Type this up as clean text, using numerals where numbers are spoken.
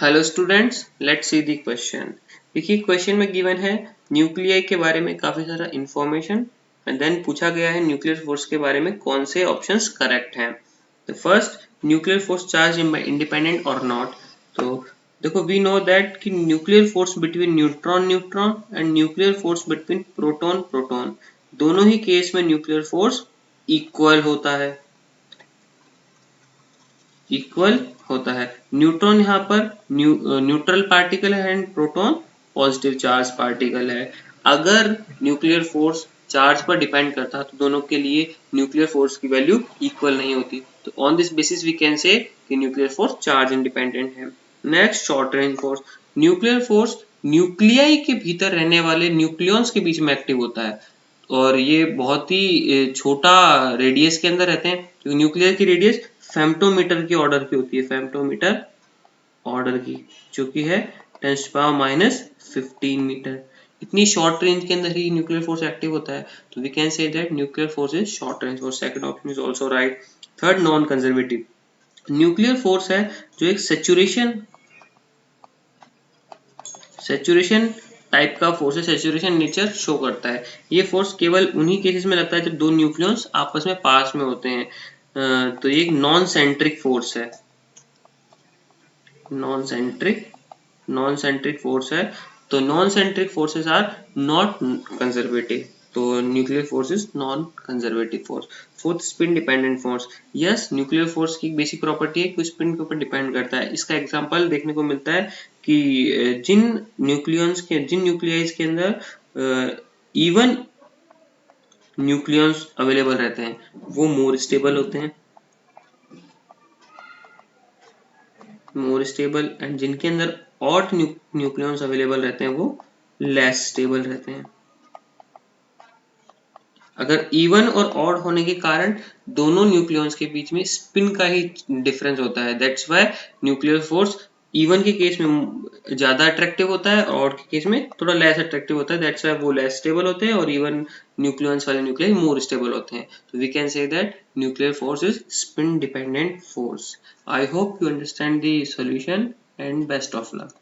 Hello students, let's see the question. देखिए question में given है न्यूक्लियाई के बारे में काफी सारा इंफॉर्मेशन एंड देन पूछा गया है न्यूक्लियर फोर्स के बारे में कौन से ऑप्शंस करेक्ट हैं। तो first, nuclear force charge independent और नॉट। तो देखो वी नो दैट कि nuclear force between neutron neutron and nuclear force between proton proton, दोनों ही केस में न्यूक्लियर फोर्स इक्वल होता है। इक्वल होता है। न्यूट्रॉन यहाँ पर न्यूट्रल पार्टिकल है and proton positive charge particle है। अगर न्यूक्लियर फोर्स चार्ज पर डिपेंड करता तो दोनों के लिए न्यूक्लियर फोर्स की वैल्यू इक्वल नहीं होती। तो on this basis we can say कि न्यूक्लियर फोर्स चार्ज इंडिपेंडेंट है। Next, short range force. Nuclear force nuclei के भीतर रहने वाले न्यूक्लियॉन्स के बीच में एक्टिव होता है और ये बहुत ही छोटा रेडियस के अंदर रहते हैं क्योंकि न्यूक्लियर की रेडियस फेम्टोमीटर की ऑर्डर की होती है, फेम्टोमीटर ऑर्डर की, जो कि है 10⁻⁻15 मीटर। इतनी शॉर्ट रेंज के अंदर ही न्यूक्लियर फोर्स एक्टिव होता है। तो we can say that nuclear force is short range force. Second option is also right. Third, non conservative. Nuclear force है जो एक सेचुरेशन टाइप का फोर्स है, सेचुरेशन नेचर शो करता है। ये फोर्स केवल उन्हीं केसेस में लगता है जब दो न्यूक्लियॉन्स आपस में पास में होते हैं। तो ये एक नॉन सेंट्रिक फोर्स है। नॉन सेंट्रिक फोर्स है। तो non centric forces are not conservative. तो nuclear force is non conservative force. Fourth, spin dependent force. Yes, nuclear force की बेसिक प्रॉपर्टी है कि स्पिन के ऊपर डिपेंड करता है। इसका एग्जांपल देखने को मिलता है कि जिन न्यूक्लियाइज के अंदर इवन न्यूक्लियॉन्स अवेलेबल रहते हैं वो मोर स्टेबल होते हैं, एंड जिनके अंदर ऑड न्यूक्लियॉन्स अवेलेबल रहते हैं वो लेस स्टेबल रहते हैं। अगर इवन और ऑड होने के कारण दोनों न्यूक्लियॉन्स के बीच में स्पिन का ही डिफरेंस होता है, that's why nuclear force even के केस में ज्यादा अट्रैक्टिव होता है, ऑड के केस में थोड़ा लेस अट्रैक्टिव होता है, दैट्स व्हाई वो लेस स्टेबल होते हैं और इवन न्यूक्लियॉन्स वाले न्यूक्लियाई मोर स्टेबल होते हैं। तो we can say that nuclear force is spin dependent force. I hope you understand the solution and best of luck.